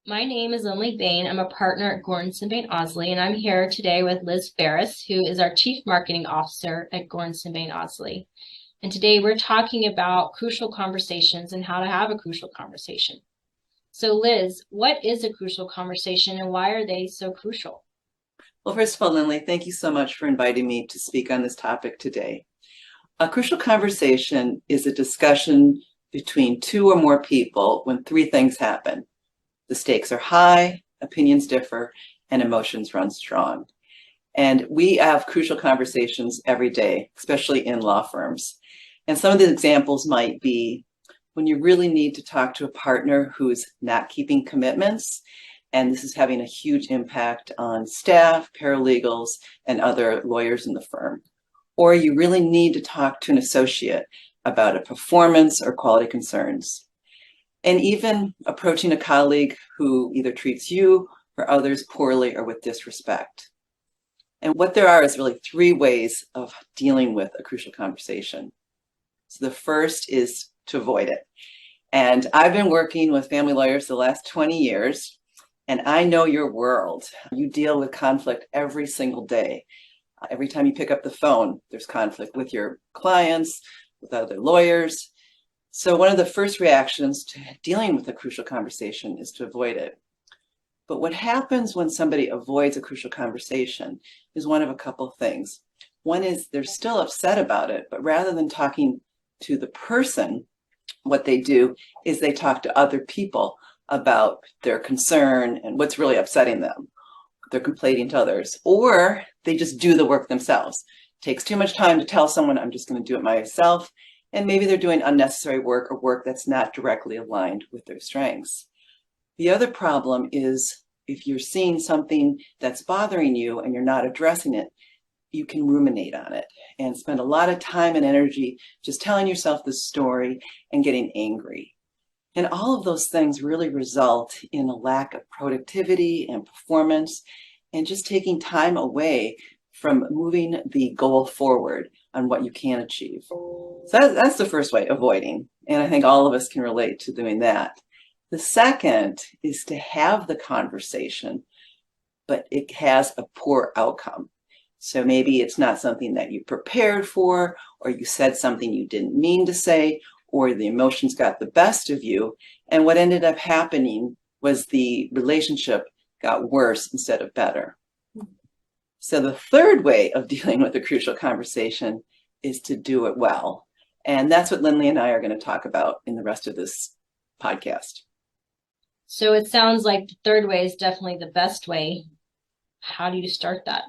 My name is Lindley Bain. I'm a partner at Goranson Bain Osley, and I'm here today with Liz Ferris, who is our Chief Marketing Officer at Goranson Bain Osley. And today we're talking about crucial conversations and how to have a crucial conversation. So Liz, what is a crucial conversation and why are they so crucial? Well, first of all, Lindley, thank you so much for inviting me to speak on this topic today. A crucial conversation is a discussion between two or more people when three things happen. The stakes are high, opinions differ, and emotions run strong. And we have crucial conversations every day, especially in law firms. And some of the examples might be when you really need to talk to a partner who's not keeping commitments, and this is having a huge impact on staff, paralegals, and other lawyers in the firm. Or you really need to talk to an associate about a performance or quality concerns. And even approaching a colleague who either treats you or others poorly or with disrespect. And what there are is really three ways of dealing with a crucial conversation. So the first is to avoid it. And I've been working with family lawyers the last 20 years, and I know your world. You deal with conflict every single day. Every time you pick up the phone, there's conflict with your clients, with other lawyers. So one of the first reactions to dealing with a crucial conversation is to avoid it. But what happens when somebody avoids a crucial conversation is one of a couple things. One is they're still upset about it, but rather than talking to the person, what they do is they talk to other people about their concern and what's really upsetting them. They're complaining to others, or they just do the work themselves. It takes too much time to tell someone, I'm just going to do it myself. And maybe they're doing unnecessary work or work that's not directly aligned with their strengths. The other problem is if you're seeing something that's bothering you and you're not addressing it, you can ruminate on it and spend a lot of time and energy just telling yourself the story and getting angry. And all of those things really result in a lack of productivity and performance and just taking time away from moving the goal forward on what you can achieve. So that's the first way, avoiding. And I think all of us can relate to doing that. The second is to have the conversation, but it has a poor outcome. So maybe it's not something that you prepared for, or you said something you didn't mean to say, or the emotions got the best of you. And what ended up happening was the relationship got worse instead of better. So the third way of dealing with a crucial conversation is to do it well. And that's what Lindley and I are going to talk about in the rest of this podcast. So it sounds like the third way is definitely the best way. How do you start that?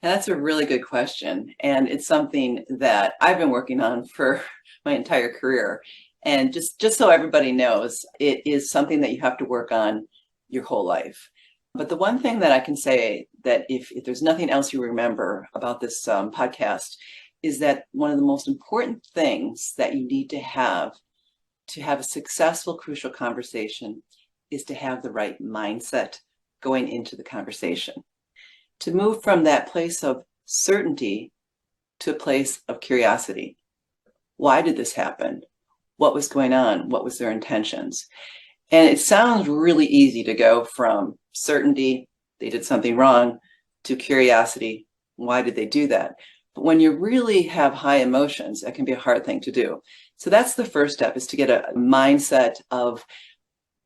And that's a really good question. And it's something that I've been working on for my entire career. And just so everybody knows, it is something that you have to work on your whole life. But the one thing that I can say that if there's nothing else you remember about this podcast is that one of the most important things that you need to have a successful crucial conversation is to have the right mindset going into the conversation. To move from that place of certainty to a place of curiosity. Why did this happen? What was going on? What was their intentions? And it sounds really easy to go from certainty, they did something wrong, to curiosity, why did they do that? But when you really have high emotions, that can be a hard thing to do. So that's the first step, is to get a mindset of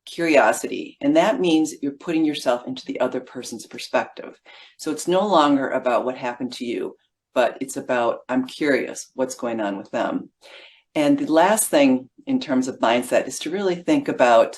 curiosity. And that means you're putting yourself into the other person's perspective. So it's no longer about what happened to you, but it's about, I'm curious, what's going on with them. And the last thing in terms of mindset is to really think about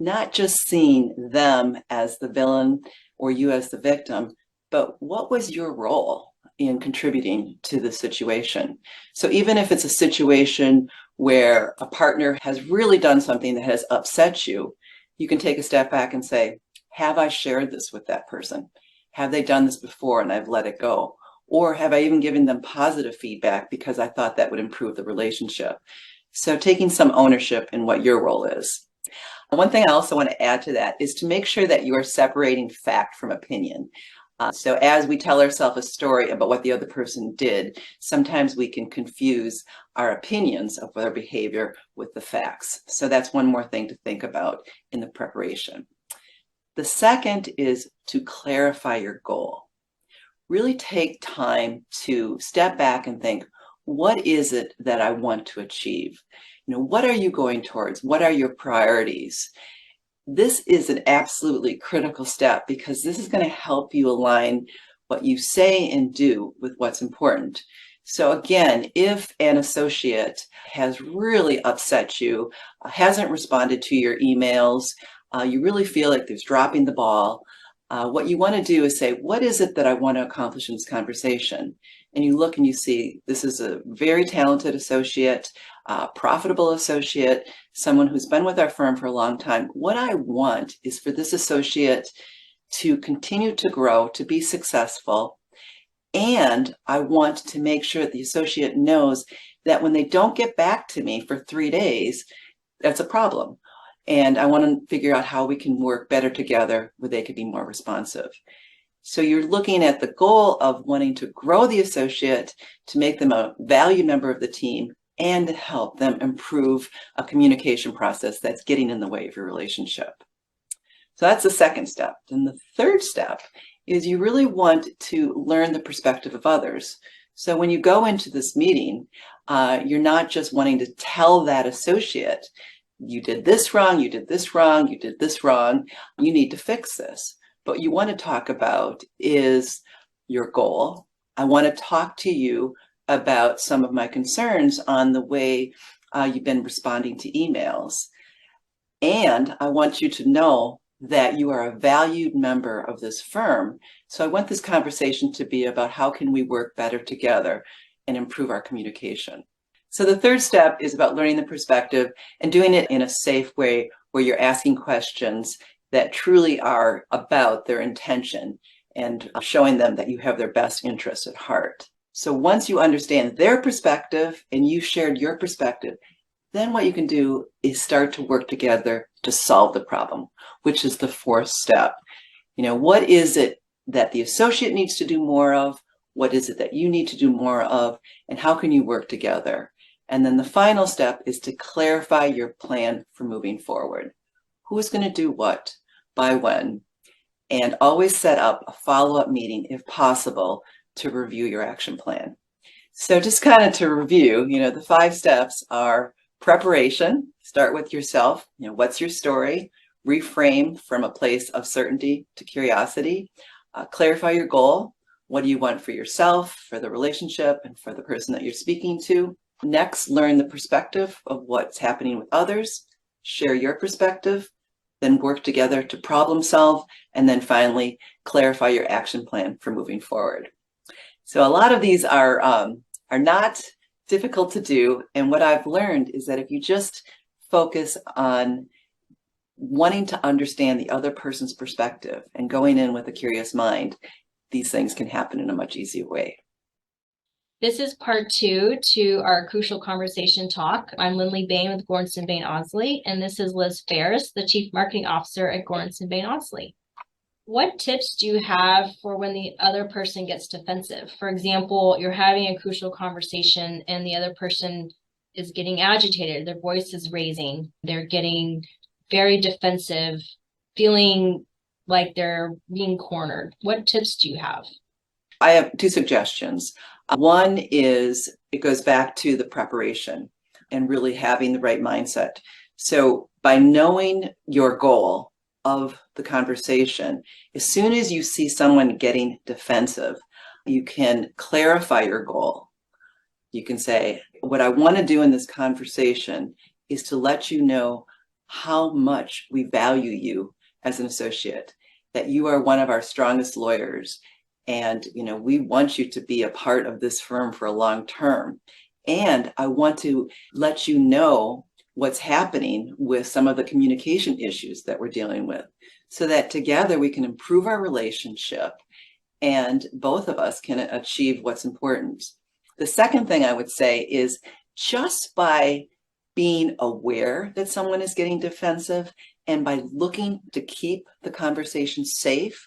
not just seeing them as the villain or you as the victim, but what was your role in contributing to the situation? So even if it's a situation where a partner has really done something that has upset you, you can take a step back and say, have I shared this with that person? Have they done this before and I've let it go? Or have I even given them positive feedback because I thought that would improve the relationship? So taking some ownership in what your role is. One thing I also want to add to that is to make sure that you are separating fact from opinion. So as we tell ourselves a story about what the other person did, sometimes we can confuse our opinions of their behavior with the facts. So that's one more thing to think about in the preparation. The second is to clarify your goal. Really take time to step back and think, what is it that I want to achieve? What are you going towards? What are your priorities? This is an absolutely critical step because this is going to help you align what you say and do with what's important. So again, if an associate has really upset you, hasn't responded to your emails, you really feel like there's dropping the ball, what you want to do is say, what is it that I want to accomplish in this conversation? And you look and you see, this is a very talented associate, profitable associate, someone who's been with our firm for a long time. What I want is for this associate to continue to grow, to be successful. And I want to make sure that the associate knows that when they don't get back to me for 3 days, that's a problem. And I want to figure out how we can work better together where they could be more responsive. So you're looking at the goal of wanting to grow the associate, to make them a valued member of the team, and to help them improve a communication process that's getting in the way of your relationship. So that's the second step. And the third step is you really want to learn the perspective of others. So when you go into this meeting, you're not just wanting to tell that associate, you did this wrong, you did this wrong, you did this wrong, you need to fix this. What you want to talk about is your goal. I want to talk to you about some of my concerns on the way you've been responding to emails. And I want you to know that you are a valued member of this firm. So I want this conversation to be about how can we work better together and improve our communication. So the third step is about learning the perspective and doing it in a safe way where you're asking questions that truly are about their intention and showing them that you have their best interests at heart. So once you understand their perspective and you shared your perspective, then what you can do is start to work together to solve the problem, which is the fourth step. What is it that the associate needs to do more of? What is it that you need to do more of? And how can you work together? And then the final step is to clarify your plan for moving forward. Who is going to do what, by when, and always set up a follow-up meeting if possible to review your action plan. So just kind of to review, the 5 steps are preparation. Start with yourself. What's your story? Reframe from a place of certainty to curiosity. Clarify your goal. What do you want for yourself, for the relationship, and for the person that you're speaking to? Next, learn the perspective of what's happening with others. Share your perspective. Then work together to problem solve. And then finally, clarify your action plan for moving forward. So a lot of these are not difficult to do. And what I've learned is that if you just focus on wanting to understand the other person's perspective and going in with a curious mind, these things can happen in a much easier way. This is part 2 to our Crucial Conversation talk. I'm Lindley Bain with Bain Owsley, and this is Liz Ferris, the Chief Marketing Officer at Bain Owsley. What tips do you have for when the other person gets defensive? For example, you're having a crucial conversation and the other person is getting agitated, their voice is raising, they're getting very defensive, feeling like they're being cornered. What tips do you have? I have 2 suggestions. One is it goes back to the preparation and really having the right mindset. So by knowing your goal of the conversation, as soon as you see someone getting defensive, you can clarify your goal. You can say, what I want to do in this conversation is to let you know how much we value you as an associate, that you are one of our strongest lawyers. And, we want you to be a part of this firm for a long term. And I want to let you know what's happening with some of the communication issues that we're dealing with, so that together we can improve our relationship and both of us can achieve what's important. The second thing I would say is just by being aware that someone is getting defensive and by looking to keep the conversation safe,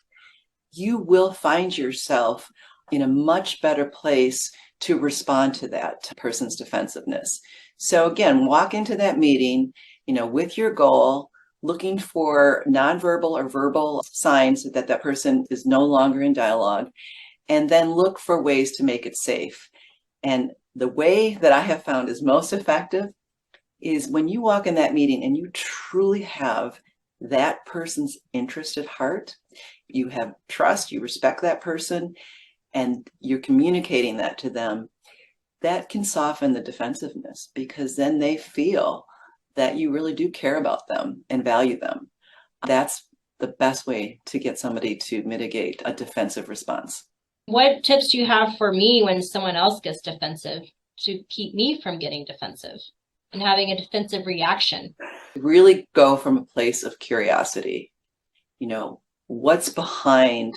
you will find yourself in a much better place to respond to that person's defensiveness. So again, walk into that meeting, with your goal, looking for nonverbal or verbal signs that that person is no longer in dialogue, and then look for ways to make it safe. And the way that I have found is most effective is when you walk in that meeting and you truly have that person's interest at heart, you have trust, you respect that person, and you're communicating that to them, that can soften the defensiveness, because then they feel that you really do care about them and value them. That's the best way to get somebody to mitigate a defensive response. What tips do you have for me when someone else gets defensive to keep me from getting defensive and having a defensive reaction? Really go from a place of curiosity. What's behind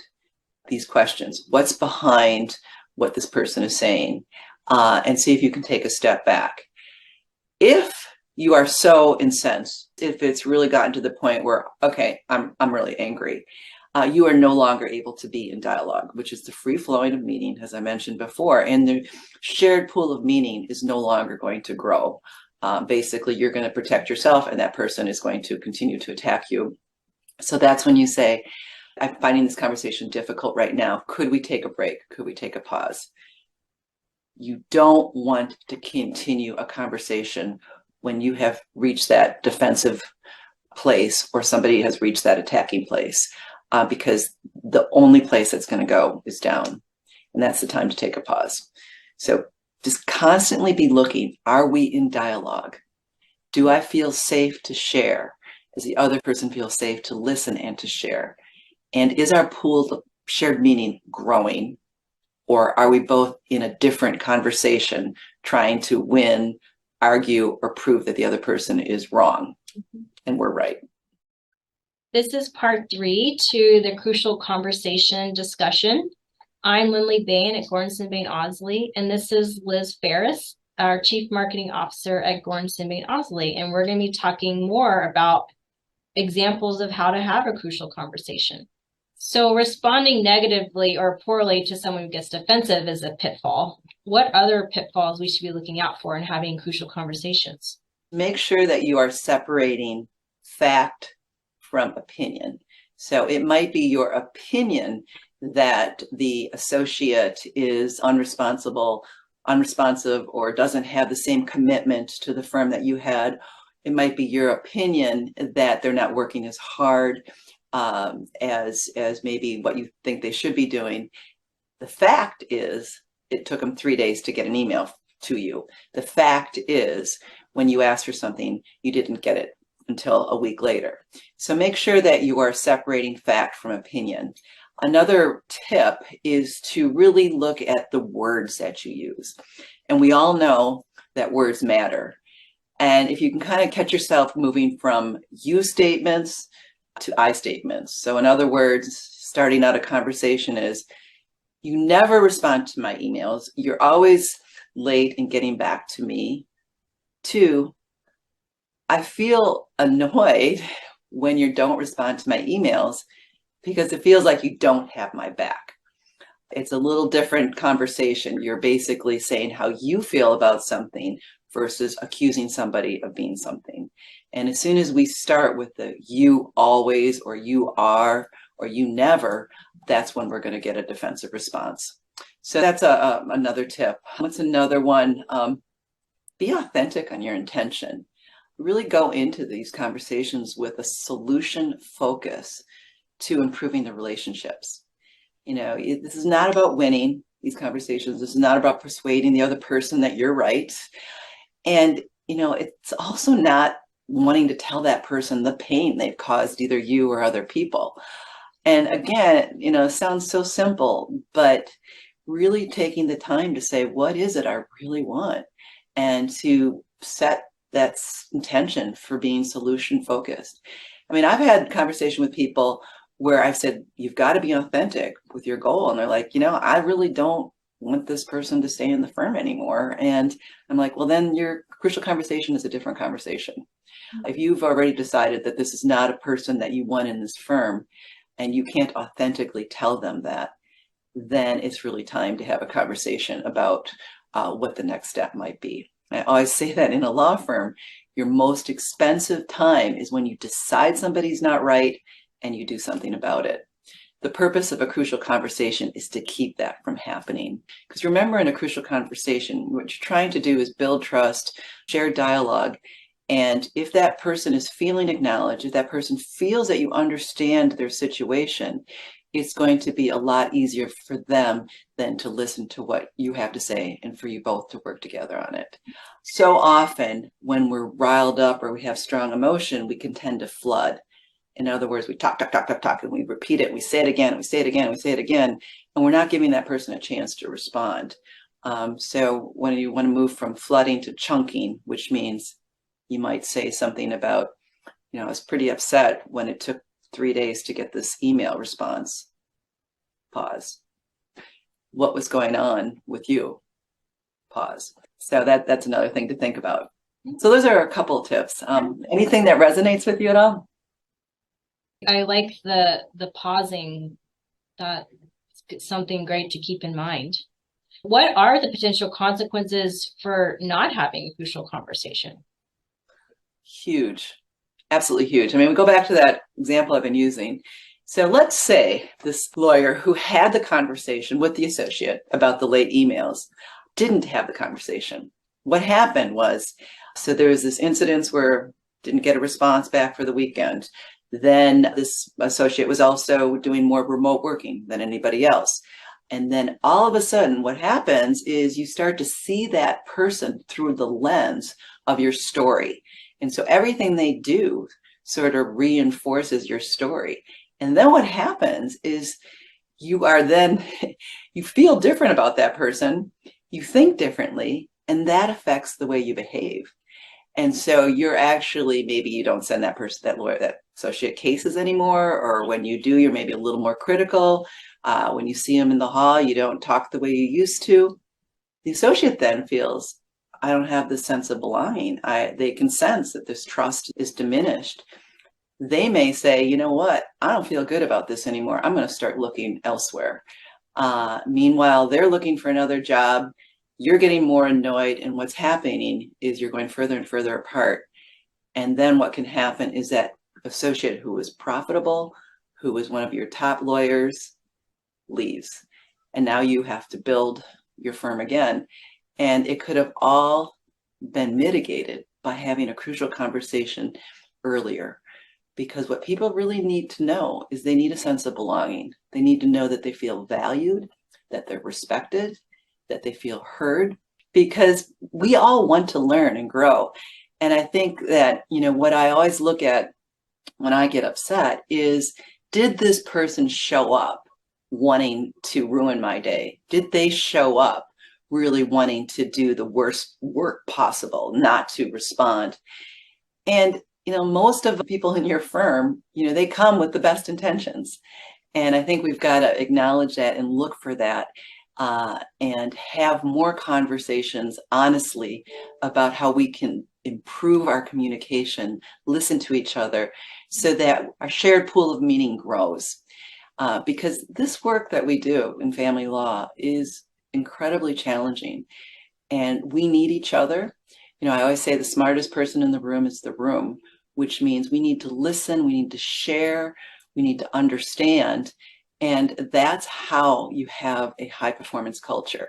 these questions? What's behind what this person is saying? And see if you can take a step back. If you are so incensed, if it's really gotten to the point where, okay, I'm really angry, you are no longer able to be in dialogue, which is the free flowing of meaning, as I mentioned before, and the shared pool of meaning is no longer going to grow. Basically, you're going to protect yourself, and that person is going to continue to attack you. So that's when you say, I'm finding this conversation difficult right now. Could we take a break? Could we take a pause? You don't want to continue a conversation when you have reached that defensive place or somebody has reached that attacking place, because the only place that's going to go is down. And that's the time to take a pause. So just constantly be looking, are we in dialogue? Do I feel safe to share? Does the other person feel safe to listen and to share? And is our pool of shared meaning growing? Or are we both in a different conversation trying to win, argue, or prove that the other person is wrong and we're right? This is part 3 to the crucial conversation discussion. I'm Lindley Bain at Bain Owsley, and this is Liz Ferris, our Chief Marketing Officer at Bain Owsley, and we're going to be talking more about examples of how to have a crucial conversation. So responding negatively or poorly to someone who gets defensive is a pitfall. What other pitfalls we should be looking out for in having crucial conversations? Make sure that you are separating fact from opinion. So it might be your opinion that the associate is unresponsive, or doesn't have the same commitment to the firm that you had. It might be your opinion that they're not working as hard as maybe what you think they should be doing. The fact is, it took them 3 days to get an email to you. The fact is, when you asked for something, you didn't get it until a week later. So make sure that you are separating fact from opinion. Another tip is to really look at the words that you use. And we all know that words matter. And if you can kind of catch yourself moving from you statements to I statements. So in other words, starting out a conversation is, you never respond to my emails. You're always late in getting back to me. 2, I feel annoyed when you don't respond to my emails because it feels like you don't have my back. It's a little different conversation. You're basically saying how you feel about something versus accusing somebody of being something. And as soon as we start with the you always, or you are, or you never, that's when we're going to get a defensive response. So that's another tip. What's another one? Be authentic on your intention. Really go into these conversations with a solution focus to improving the relationships. This is not about winning these conversations. This is not about persuading the other person that you're right. And, it's also not wanting to tell that person the pain they've caused either you or other people. And again, it sounds so simple, but really taking the time to say, what is it I really want? And to set that intention for being solution focused. I mean, I've had conversation with people where I've said, you've got to be authentic with your goal. And they're like, I really don't want this person to stay in the firm anymore. And I'm like, well, then your crucial conversation is a different conversation. If you've already decided that this is not a person that you want in this firm, and you can't authentically tell them that, then it's really time to have a conversation about what the next step might be. I always say that in a law firm, your most expensive time is when you decide somebody's not right and you do something about it. The purpose of a crucial conversation is to keep that from happening. Because remember, in a crucial conversation, what you're trying to do is build trust, share dialogue. And if that person is feeling acknowledged, if that person feels that you understand their situation, it's going to be a lot easier for them than to listen to what you have to say and for you both to work together on it. So often when we're riled up or we have strong emotion, we can tend to flood. In other words, we talk, and we repeat it. We say it again, we say it again, we say it again, and we're not giving that person a chance to respond. So when you want to move from flooding to chunking, which means you might say something about, I was pretty upset when it took 3 days to get this email response. Pause. What was going on with you? Pause. So that's another thing to think about. So those are a couple of tips. Anything that resonates with you at all? I like the pausing. That's something great to keep in mind. What are the potential consequences for not having a crucial conversation? Huge. Absolutely huge. I mean, we go back to that example I've been using. So let's say this lawyer who had the conversation with the associate about the late emails didn't have the conversation. What happened was, so there was this incident where didn't get a response back for the weekend. Then this associate was also doing more remote working than anybody else. And then all of a sudden, what happens is you start to see that person through the lens of your story. And so everything they do sort of reinforces your story. And then what happens is you feel different about that person, you think differently, and that affects the way you behave. And so you're actually, maybe you don't send that person, that lawyer, that associate cases anymore, or when you do, you're maybe a little more critical. When you see them in the hall, you don't talk the way you used to. The associate then feels, I don't have this sense of belonging. They can sense that this trust is diminished. They may say, you know what, I don't feel good about this anymore. I'm going to start looking elsewhere. Meanwhile, they're looking for another job. You're getting more annoyed, and what's happening is you're going further and further apart. And then what can happen is that associate who was profitable, who was one of your top lawyers, leaves. And now you have to build your firm again. And it could have all been mitigated by having a crucial conversation earlier. Because what people really need to know is they need a sense of belonging. They need to know that they feel valued, that they're respected, that they feel heard, because we all want to learn and grow. And I think that, what I always look at when I get upset is, did this person show up wanting to ruin my day? Did they show up really wanting to do the worst work possible, not to respond? And, most of the people in your firm, they come with the best intentions. And I think we've got to acknowledge that and look for that. And have more conversations honestly about how we can improve our communication, listen to each other, so that our shared pool of meaning grows. Because this work that we do in family law is incredibly challenging, and we need each other. I always say the smartest person in the room is the room, which means we need to listen, we need to share, we need to understand. And that's how you have a high performance culture.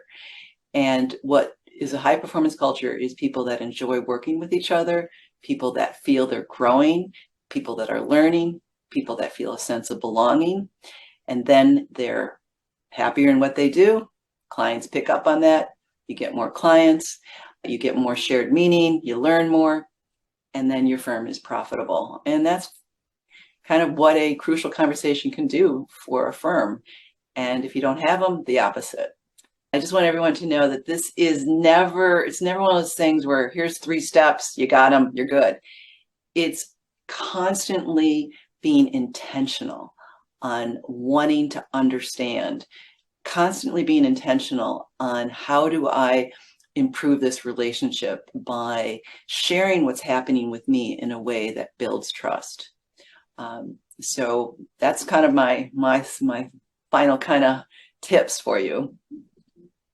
And what is a high performance culture is people that enjoy working with each other, people that feel they're growing, people that are learning, people that feel a sense of belonging. And then they're happier in what they do. Clients pick up on that. You get more clients, you get more shared meaning, you learn more, and then your firm is profitable. And that's kind of what a crucial conversation can do for a firm. And if you don't have them, the opposite. I just want everyone to know that it's never one of those things where here's 3 steps, you got them, you're good. It's constantly being intentional on wanting to understand, constantly being intentional on how do I improve this relationship by sharing what's happening with me in a way that builds trust. So that's kind of my final kind of tips for you.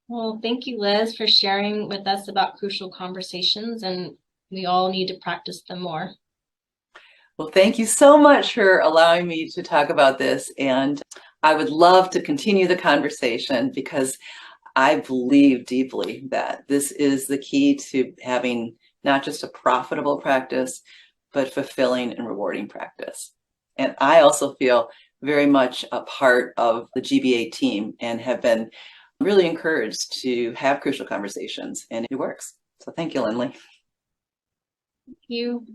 Well, thank you, Liz, for sharing with us about crucial conversations, and we all need to practice them more. Well, thank you so much for allowing me to talk about this. And I would love to continue the conversation because I believe deeply that this is the key to having not just a profitable practice, but fulfilling and rewarding practice. And I also feel very much a part of the GBA team and have been really encouraged to have crucial conversations, and it works. So thank you, Lindley. Thank you.